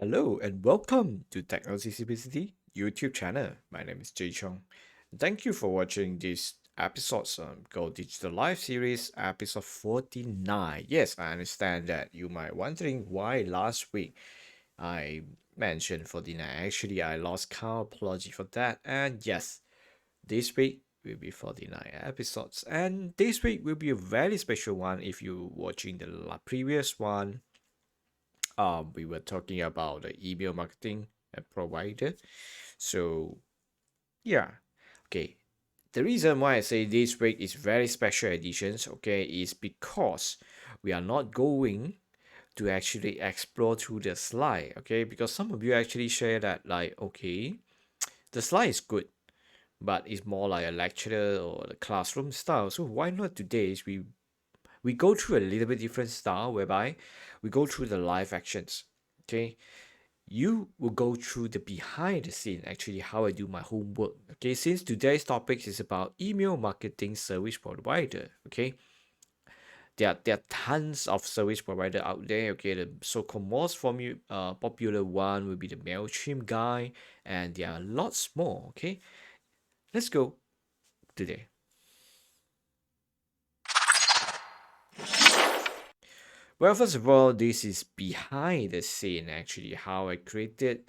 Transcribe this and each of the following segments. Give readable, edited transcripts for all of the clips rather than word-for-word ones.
Hello and welcome to Technology Simplicity YouTube channel. My name is Chong. Thank you for watching this episode's Go Digital Live Series, episode 49. Yes, I understand that you might wondering why last week I mentioned 49. Actually, I lost count. Apology for that. And yes, this week will be 49 episodes. And this week will be a very special one if you're watching the previous one. We were talking about the email marketing provider. So yeah, okay. The reason why I say this week is very special editions, okay, is because we are not going to actually explore through the slide, okay? Because some of you actually share that like, okay, the slide is good, but it's more like a lecture or the classroom style. So why not today is we go through a little bit different style whereby we go through the live actions, okay? You will go through the behind the scene, actually how I do my homework. Okay, since today's topic is about email marketing service provider. Okay, there are tons of service provider out there. Okay, the so-called most popular one will be the Mailchimp guy, and there are lots more. Okay, let's go today. Well, first of all, this is behind the scene actually how I created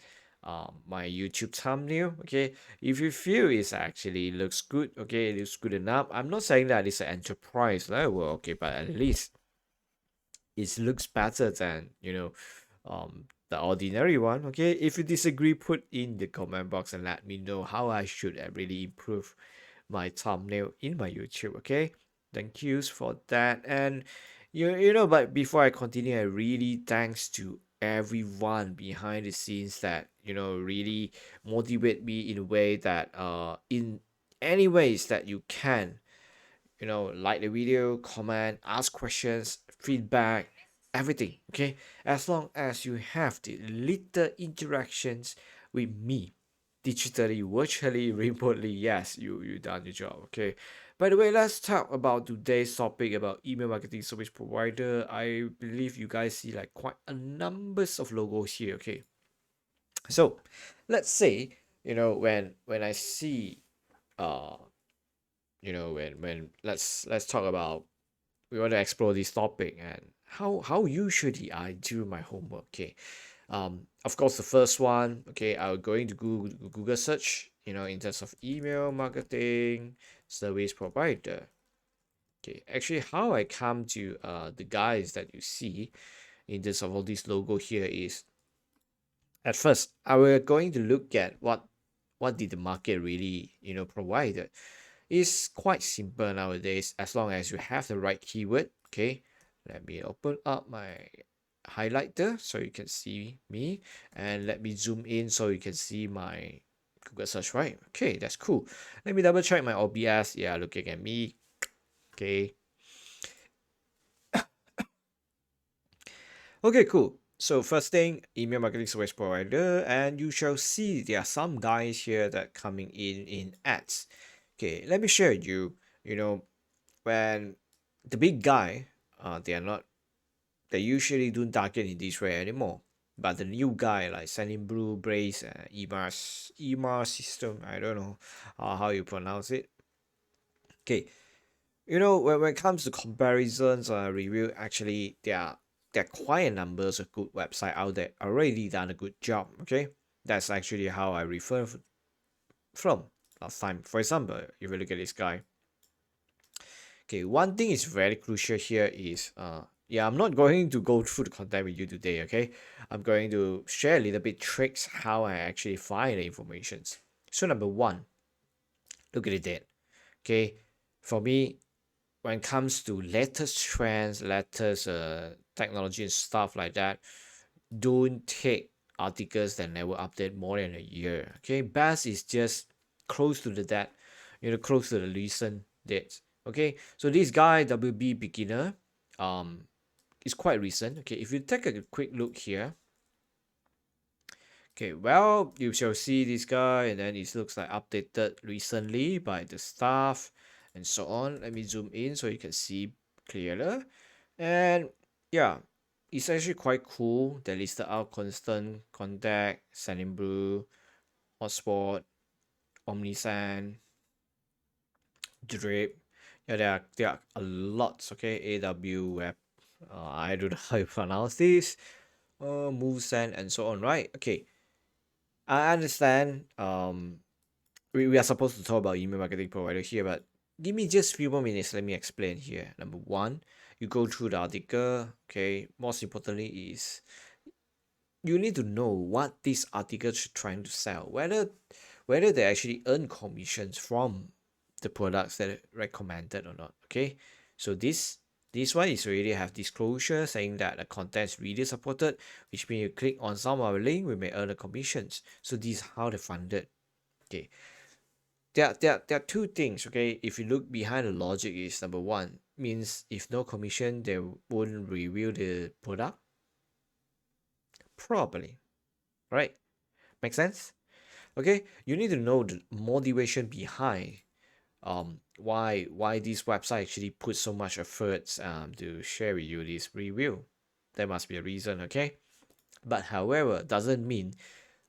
my YouTube thumbnail. Okay, if you feel it's actually looks good, okay, it looks good enough. I'm not saying that it's an enterprise level, okay, but at least it looks better than the ordinary one. Okay, if you disagree, put in the comment box and let me know how I should really improve my thumbnail in my YouTube. Okay, thank yous for that. And but before I continue, I really thanks to everyone behind the scenes that really motivate me in a way that in any ways that you can, like the video, comment, ask questions, feedback, everything. Okay, as long as you have the little interactions with me, digitally, virtually, remotely, yes, you done your job. Okay. By the way, let's talk about today's topic about email marketing service provider. I believe you guys see like quite a numbers of logos here. Okay, so let's say when I see uh when let's talk about, we want to explore this topic and how usually I do my homework. Okay, of course the first one, okay, I'm going to Google search, in terms of email marketing service provider. Okay, actually how I come to the guys that you see in terms of all this logo here is, at first I will going to look at what did the market really provided. It's quite simple nowadays as long as you have the right keyword. Okay, let me open up my highlighter so you can see me, and let me zoom in so you can see my Google search. Right, okay, that's cool. Let me double check my OBS. Yeah, looking at me. Okay, okay, cool. So first thing, email marketing service provider, and you shall see there are some guys here that coming in ads. Okay, let me share with you, when the big guy, they are not, they usually don't target in this way anymore. But the new guy like Sending Blue, Brace, EMAR system, I don't know how you pronounce it. Okay, when it comes to comparisons review, actually there are quite a numbers of good website out there already done a good job. Okay, that's actually how I refer from last time. For example, if you look at this guy. Okay, one thing is very crucial here is yeah, I'm not going to go through the content with you today, okay? I'm going to share a little bit tricks how I actually find the informations. So number one, look at it. Okay, for me, when it comes to latest trends, latest technology and stuff like that, don't take articles that never update more than a year. Okay, best is just close to the that, close to the recent dates. Okay, so this guy WB beginner, um, is quite recent. Okay, if you take a quick look here, okay, well, you shall see this guy, and then it looks like updated recently by the staff and so on. Let me zoom in so you can see clearer. And yeah, it's actually quite cool. They listed out constant contact, sending blue, hotspot, omnisend, drip. Yeah, there are a lot. Okay, AW web. I don't know how you pronounce this. Move send and so on. Right. Okay. I understand. We are supposed to talk about email marketing provider here, but give me just few more minutes. Let me explain here. Number one, you go through the article. Okay. Most importantly is you need to know what this article is trying to sell, whether they actually earn commissions from the products that are recommended or not. Okay, so this one is already have disclosure saying that the content is really supported, which means you click on some of our link, we may earn the commissions. So this is how they funded. Okay, there are two things. Okay, if you look behind the logic is number one means if no commission they wouldn't review the product properly, right? Make sense? Okay, you need to know the motivation behind why this website actually put so much efforts to share with you this review. There must be a reason, okay? But however, doesn't mean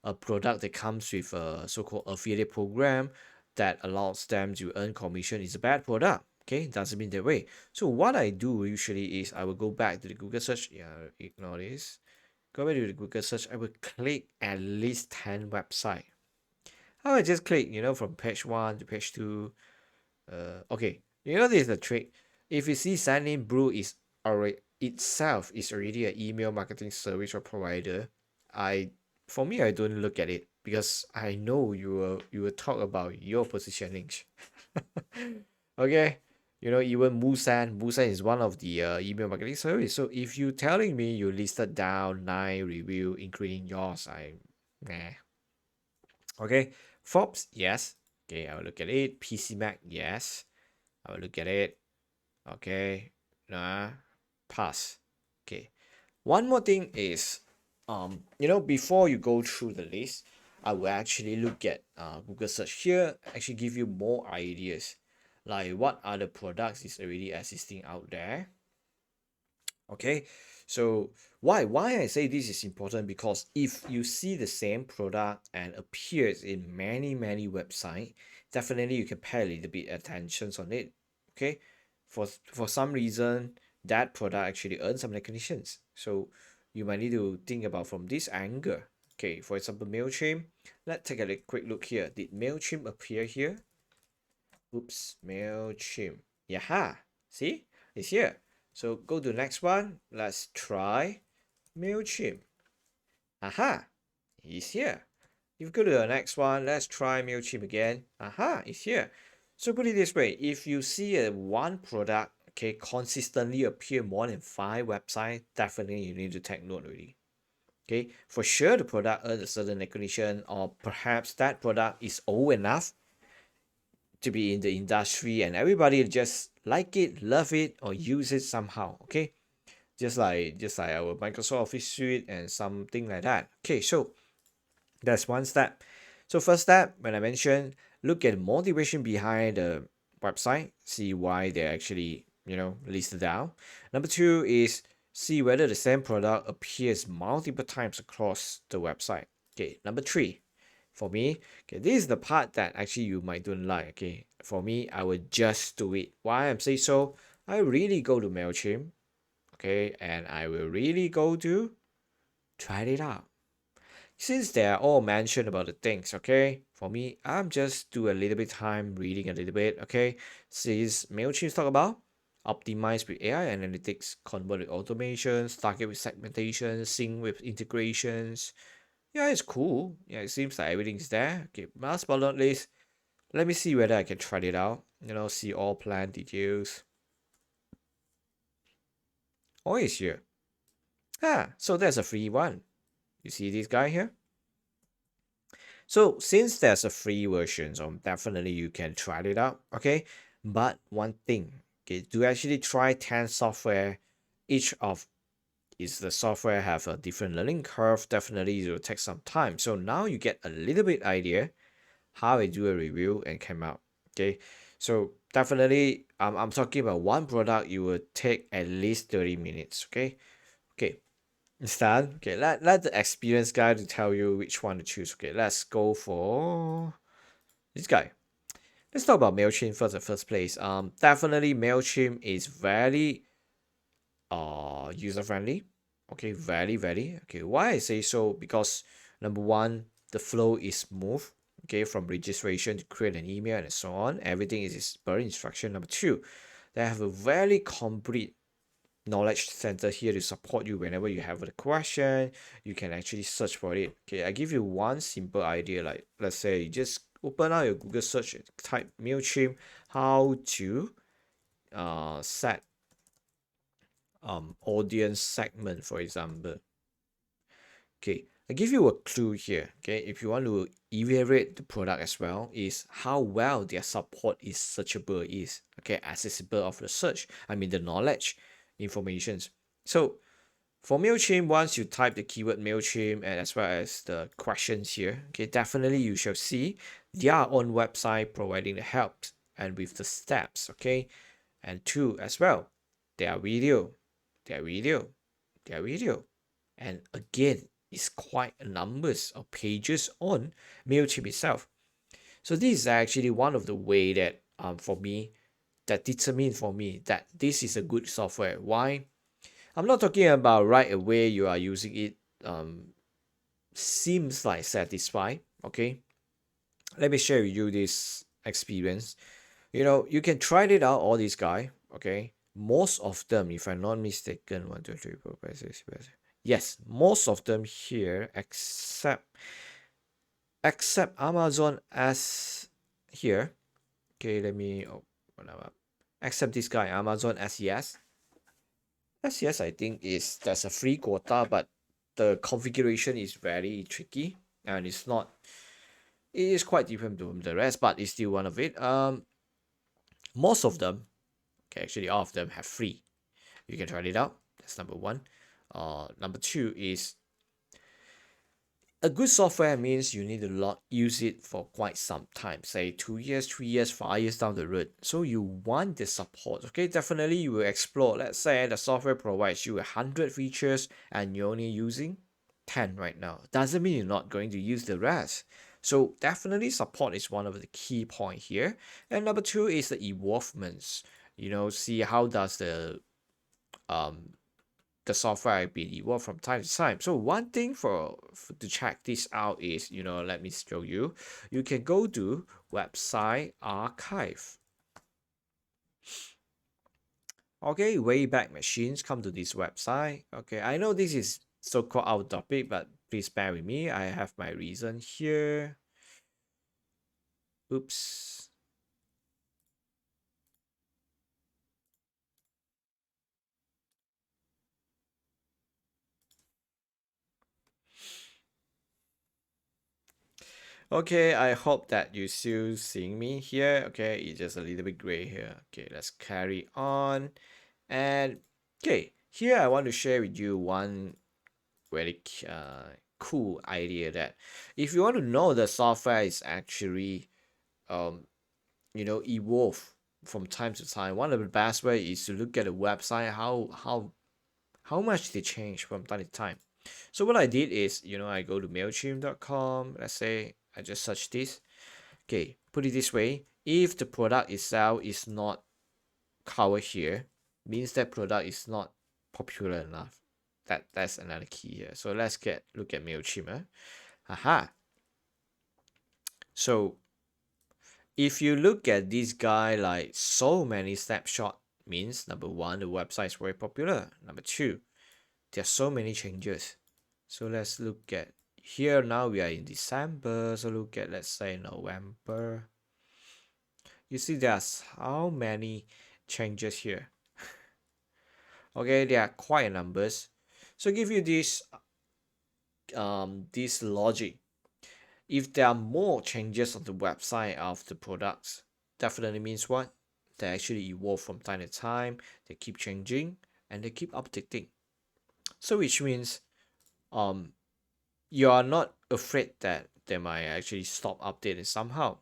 a product that comes with a so-called affiliate program that allows them to earn commission is a bad product. Okay, doesn't mean that way. So what I do usually is I will go back to the Google search. Yeah, ignore this. Go back to the Google search. I will click at least 10 website. I just click, from page one to page two. Okay, this is the trick. If you see sign in blue is already itself is already an email marketing service or provider, I for me I don't look at it because I know you will talk about your positioning. Okay, even Musan is one of the email marketing service. So if you telling me you listed down 9 review including yours, nah. Okay, Forbes, yes. Okay, I will look at it. PC Mac, yes. I will look at it. Okay, nah, pass. Okay. One more thing is, before you go through the list, I will actually look at Google search here. Actually, give you more ideas, like what other products is already existing out there. Okay, so why I say this is important because if you see the same product and appears in many website, definitely you can pay a little bit attention on it. Okay, for some reason that product actually earns some recognitions, so you might need to think about from this angle. Okay, for example, Mailchimp. Let's take a quick look here. Did Mailchimp appear here? Oops, Mailchimp. Yaha, see, it's here. So go to the next one. Let's try Mailchimp. Aha, it's here. If you go to the next one, let's try Mailchimp again. Aha, it's here. So put it this way, if you see a one product, okay, consistently appear more than 5 websites, definitely you need to take note already. Okay, for sure the product earns a certain recognition, or perhaps that product is old enough to be in the industry and everybody just like it, love it, or use it somehow. Okay, just like our Microsoft Office suite and something like that. Okay, so that's one step. So first step, when I mentioned, look at motivation behind the website, see why they're actually listed down. Number two is see whether the same product appears multiple times across the website. Okay, number three, for me, okay, this is the part that actually you might don't like. Okay, for me, I would just do it. Why I'm saying so? I really go to Mailchimp, okay, and I will really go to try it out. Since they are all mentioned about the things, okay, for me, I'm just do a little bit time reading a little bit, okay. Since Mailchimp talk about optimize with AI analytics, convert with automations, target with segmentation, sync with integrations. Yeah, it's cool. Yeah, it seems like everything's there. Okay, last but not least, let me see whether I can try it out. See all plan details. Oh, it's here. So there's a free one. You see this guy here? So since there's a free version, so definitely you can try it out, okay? But one thing, okay, to actually try 10 software, each of is the software have a different learning curve, definitely it will take some time. So now you get a little bit idea how I do a review and came out, okay? So definitely I'm talking about one product, you will take at least 30 minutes, okay? Okay. Instead, okay, let the experienced guy to tell you which one to choose. Okay, let's go for this guy. Let's talk about MailChimp first in the first place. Definitely MailChimp is very user friendly. Okay, very. Okay, why I say so? Because number one, the flow is smooth. Okay, from registration to create an email and so on. Everything is per instruction. Number two, they have a very complete knowledge center here to support you whenever you have a question. You can actually search for it. Okay, I give you one simple idea. Like let's say you just open out your Google search and type MailChimp how to set audience segment, for example. Okay, I give you a clue here. Okay, if you want to evaluate the product as well, is how well their support is searchable, is okay, accessible of the search. I mean the knowledge informations. So for MailChimp, once you type the keyword MailChimp and as well as the questions here, okay, definitely you shall see their own website providing the help and with the steps, okay, and two as well, their video, their video, their video, and again, it's quite a numbers of pages on MailChimp itself. So this is actually one of the way that for me that determine for me that this is a good software. Why? I'm not talking about right away you are using it seems like satisfied. Okay, let me share with you this experience. You can try it out, all these guy. Okay, most of them, if I'm not mistaken, 1 2 3 4 5 6 7. Yes, most of them here except Amazon as here. Okay, let me open up. Except this guy, Amazon SES. SES, I think is there's a free quota, but the configuration is very tricky and it's not. It is quite different from the rest, but it's still one of it. Most of them, okay, actually all of them have free. You can try it out. That's number one. Number two is a good software means you need to use it for quite some time, say 2 years, 3 years, 5 years down the road. So you want the support. Okay, definitely you will explore. Let's say the software provides you 100 features and you're only using 10 right now. Doesn't mean you're not going to use the rest. So definitely support is one of the key point here. And number two is the evolvements. See how does um the software being evolved from time to time. So one thing for to check this out is, let me show you. You can go to website archive. Okay, Wayback Machines, come to this website. Okay, I know this is so-called out topic, but please bear with me. I have my reason here. Oops. Okay, I hope that you still seeing me here. Okay, it's just a little bit gray here. Okay, let's carry on. And okay, here I want to share with you one very cool idea that if you want to know the software is actually evolve from time to time, one of the best way is to look at the website how much they change from time to time. So what I did is, I go to mailchimp.com. Let's say I just search this. Okay, put it this way: if the product itself is not covered here, means that product is not popular enough. That's another key here. So let's look at MailChimp. Aha. So if you look at this guy, like so many snapshot means number one, the website is very popular. Number two, there are so many changes. So let's look at here. Now we are in December. So look at, let's say, November. You see there's how many changes here. Okay, there are quite numbers. So give you this logic. If there are more changes on the website of the products, definitely means what? They actually evolve from time to time, they keep changing and they keep updating. So which means um you are not afraid that they might actually stop updating somehow.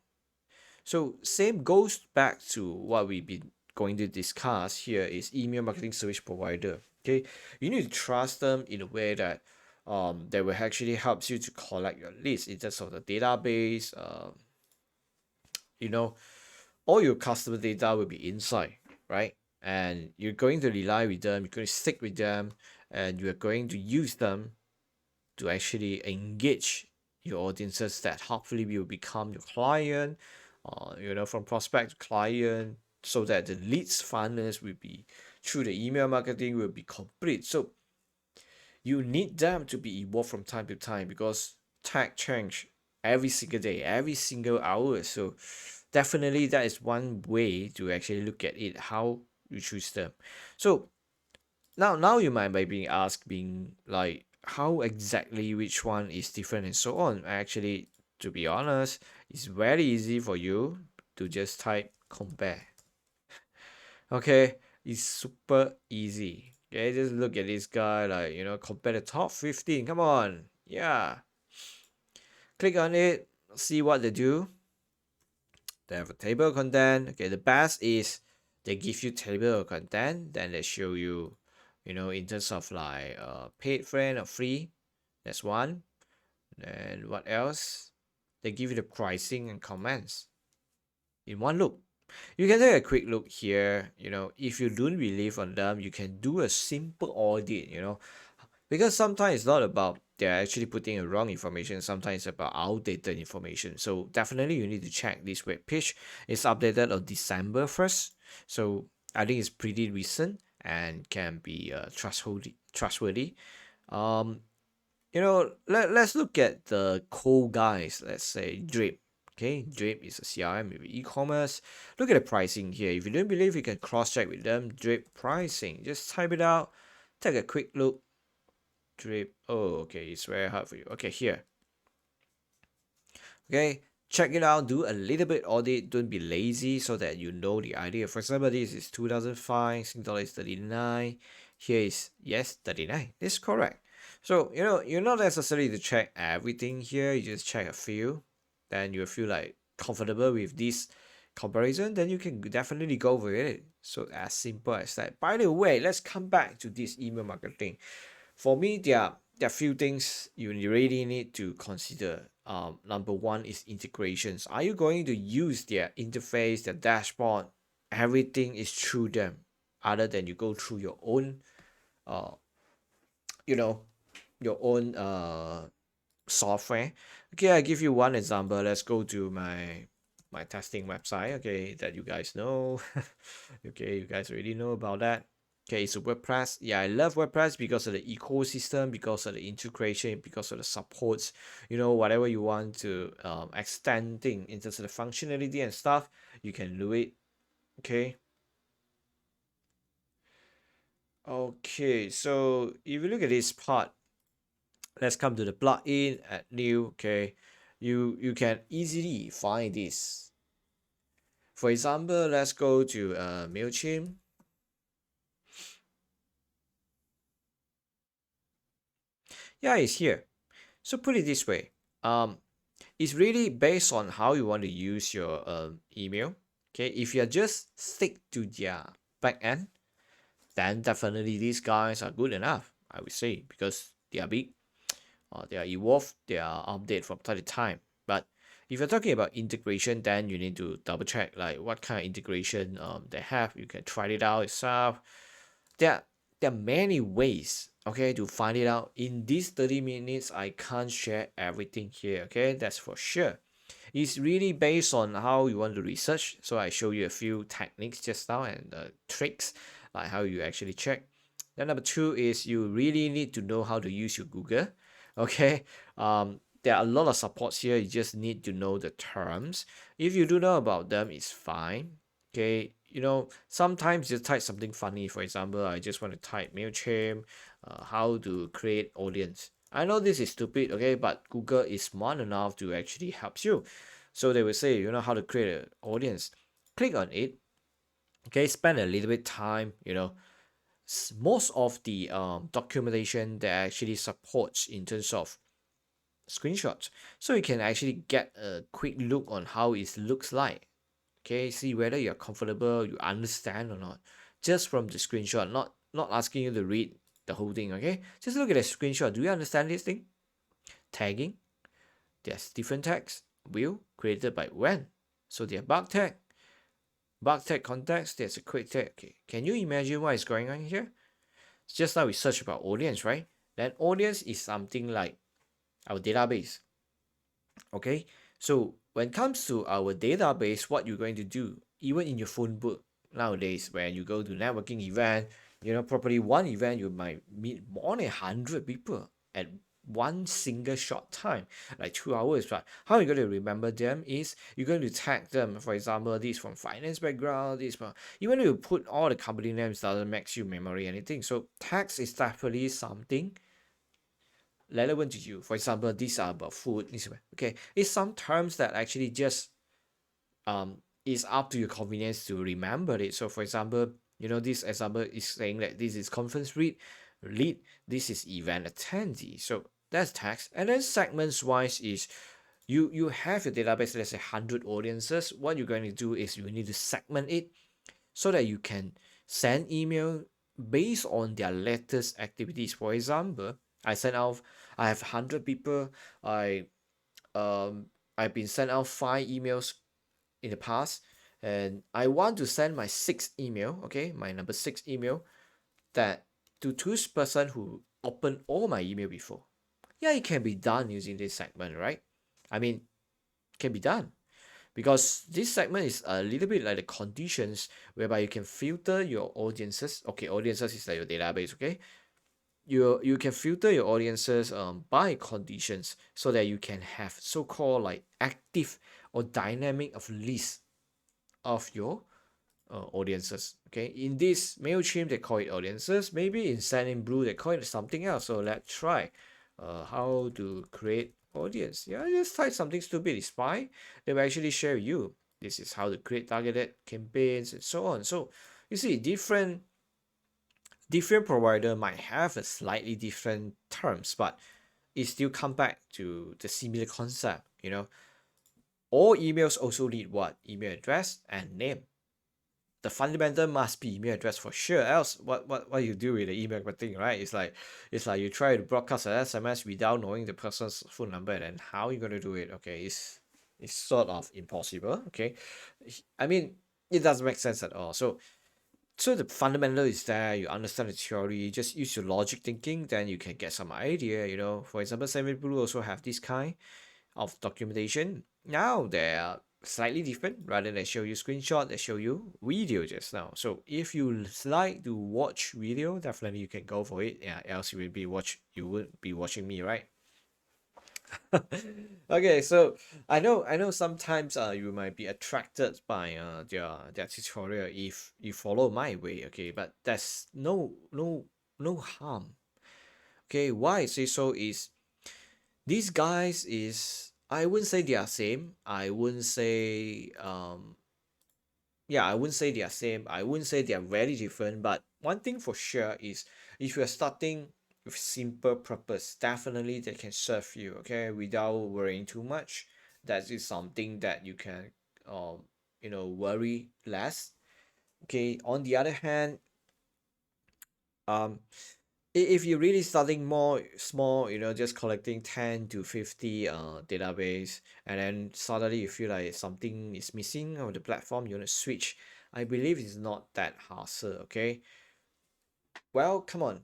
So same goes back to what we've been going to discuss here is email marketing service provider. Okay, you need to trust them in a way that that will actually helps you to collect your list in terms of the database. You know, all your customer data will be inside, right? And you're going to rely with them, you're going to stick with them, and you're going to use them to actually engage your audiences that hopefully will become your client, from prospect to client, so that the leads funnels will be through the email marketing will be complete. So you need them to be evolved from time to time because tech change every single day, every single hour. So definitely that is one way to actually look at it, how you choose them. So now you might be asking like how exactly which one is different and so on. Actually, to be honest, it's very easy for you to just type compare. Okay, it's super easy. Okay, just look at this guy, like, compare the top 15. Come on. Yeah. Click on it, see what they do. They have a table of content. Okay, the best is they give you table of content, then they show you, in terms of like paid friend or free. That's one. And what else? They give you the pricing and comments in one look. You can take a quick look here. If you don't believe on them, you can do a simple audit, because sometimes it's not about they're actually putting a wrong information, sometimes it's about outdated information. So definitely you need to check this web page. It's updated on December 1st. So I think it's pretty recent and can be trustworthy. Um, let's look at the cool guys. Let's say Drip. Okay, Drip is a CRM with e-commerce. Look at the pricing here. If you don't believe, you can cross-check with them. Drip pricing. Just type it out. Take a quick look. Drip. Oh, okay, it's very hard for you. Okay, here. Okay, check it out. Do a little bit audit. Don't be lazy so that you know the idea. For example, this is 2005. Sing dollar is 39. Here is yes 39. This is correct. So you're not necessary to check everything here. You just check a few. Then you feel like comfortable with this comparison. Then you can definitely go with it. So as simple as that. By the way, let's come back to this email marketing. For me, there are few things you really need to consider. Number one is integrations. Are you going to use their interface, their dashboard? Everything is through them, other than you go through your own, uh, you know, your own software. Okay, I give you one example. Let's go to my testing website. Okay, that you guys know. Okay, you guys already know about that. Okay, so WordPress. Yeah, I love WordPress because of the ecosystem, because of the integration, because of the supports. Whatever you want to extending in terms of the functionality and stuff, you can do it. Okay. Okay, so if you look at this part, let's come to the plugin at new. Okay, you can easily find this. For example, let's go to MailChimp. Yeah, it's here. So put it this way. It's really based on how you want to use your email. Okay, if you just stick to their backend, then definitely these guys are good enough, I would say, because they are big, they are evolved, they are update from time to time. But if you're talking about integration, then you need to double check like what kind of integration they have. You can try it out yourself. there there are many ways, okay, to find it out. In these 30 minutes I can't share everything here, okay, that's for sure. It's really based on how you want to research. So I show you a few techniques just now and tricks like how you actually check. Then number two is you really need to know how to use your Google. Okay, there are a lot of supports here. You just need to know the terms. If you do know about them, it's fine. Okay, sometimes you type something funny. For example, I just want to type MailChimp, how to create audience. I know this is stupid, okay, but Google is smart enough to actually help you. So they will say, how to create an audience. Click on it, okay, spend a little bit time, most of the documentation that actually supports in terms of screenshots. So you can actually get a quick look on how it looks like. Okay, see whether you're comfortable, you understand or not, just from the screenshot, not not asking you to read the whole thing, okay? Just look at the screenshot. Do you understand this thing? Tagging, there's different tags. Will, created by when. So they are bug tag context, there's a quick tag. Okay. Can you imagine what is going on here? Just now we search about audience, right? Then audience is something like our database. Okay, so when it comes to our database, what you're going to do, even in your phone book nowadays, when you go to networking event, probably one event you might meet more than 100 people at one single short time, like 2 hours. But how you're going to remember them is you're going to tag them. For example, this from finance background, this from, even if you put all the company names, doesn't max you memory anything. So tags is definitely something relevant to you. For example, these are about food. Okay, it's some terms that actually just is up to your convenience to remember it. So, for example, this example is saying that this is conference lead, this is event attendee. So that's text. And then segments wise is you have your database, let's say 100 audiences. What you're going to do is you need to segment it so that you can send email based on their latest activities. For example, I have 100 people. Um I've been sent out 5 emails in the past, and I want to send my sixth email, okay, my number six email, that to two person who opened all my email before. Yeah, it can be done using this segment, right? I mean, it can be done because this segment is a little bit like the conditions whereby you can filter your audiences. Okay, audiences is like your database. Okay, you can filter your audiences by conditions so that you can have so-called like active or dynamic of list of your audiences. Okay, in this MailChimp they call it audiences. Maybe in Sendinblue they call it something else. So let's try how to create audience. Yeah, just type something stupid. It's fine. They will actually share with you. This is how to create targeted campaigns and so on. So you see, different provider might have a slightly different terms, but it still come back to the similar concept. All emails also need what? Email address and name. The fundamental must be email address for sure. Else, what you do with the email thing, right? It's like you try to broadcast an SMS without knowing the person's phone number, and then how you gonna do it? Okay, it's sort of impossible. Okay, I mean it doesn't make sense at all. So the fundamental is there. You understand the theory. Just use your logic thinking, then you can get some idea. For example, Seven Blue also have this kind of documentation. Now they are slightly different. Rather than show you screenshot, they show you video just now. So if you like to watch video, definitely you can go for it. Yeah, else you would be watching me, right? Okay, so I know sometimes you might be attracted by their tutorial if you follow my way, okay, but that's no harm. Okay, why I say so is these guys is, I wouldn't say they are same. I wouldn't say yeah, I wouldn't say they are same. I wouldn't say they are very different. But one thing for sure is if you're starting with simple purpose, definitely they can serve you, okay, without worrying too much. That is something that you can worry less. Okay. On the other hand, um if you're really starting more small, just collecting 10 to 50 database, and then suddenly you feel like something is missing on the platform, you want to switch, I believe it's not that hassle. Okay, well, come on,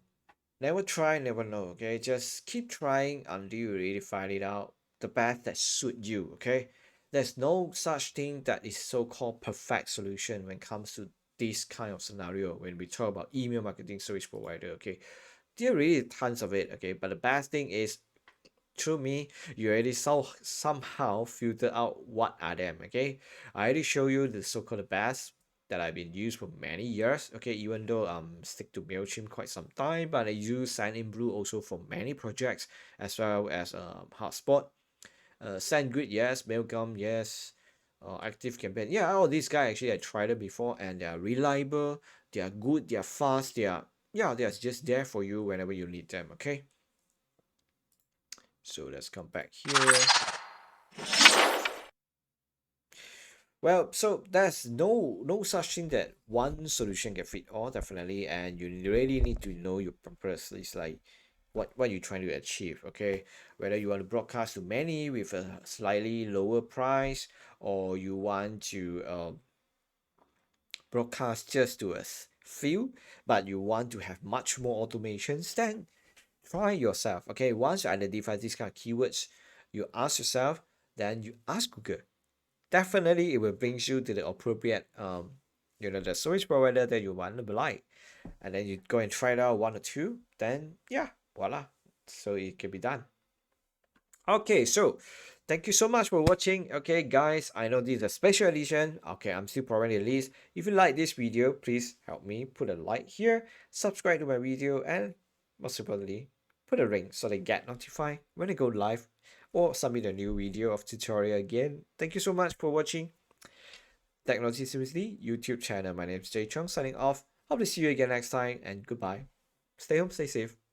never try never know. Okay, just keep trying until you really find it out the path that suit you. Okay, there's no such thing that is so-called perfect solution when it comes to this kind of scenario when we talk about email marketing service provider. Okay, there are really tons of it. Okay, but the best thing is, through me, you already somehow filter out what are them. Okay, I already show you the so-called best that I've been used for many years. Okay, even though stick to MailChimp quite some time, but I use Sendinblue also for many projects, as well as Hotspot, SendGrid, yes, Mailgun, yes, Active Campaign, yeah, all these guys actually I tried it before, and they are reliable, they are good, they are fast, they are just there for you whenever you need them. Okay, so let's come back here. Well, so there's no such thing that one solution can fit all, definitely, and you really need to know your purpose. It's like what you're trying to achieve, okay? Whether you want to broadcast to many with a slightly lower price, or you want to broadcast just to few, but you want to have much more automations, then try yourself, okay? Once you identify these kind of keywords, you ask yourself, then you ask Google. Definitely, it will bring you to the appropriate the service provider that you want to like, and then you go and try it out one or two. Then yeah, voila, so it can be done. Okay, so thank you so much for watching. Okay, guys, I know this is a special edition. Okay, I'm still providing the list. If you like this video, please help me put a like here, subscribe to my video, and most importantly, put a ring so they get notified when I go live or submit a new video of tutorial again. Thank you so much for watching Technology Seriously YouTube channel. My name is Chong signing off. Hope to see you again next time, and goodbye. Stay home, stay safe.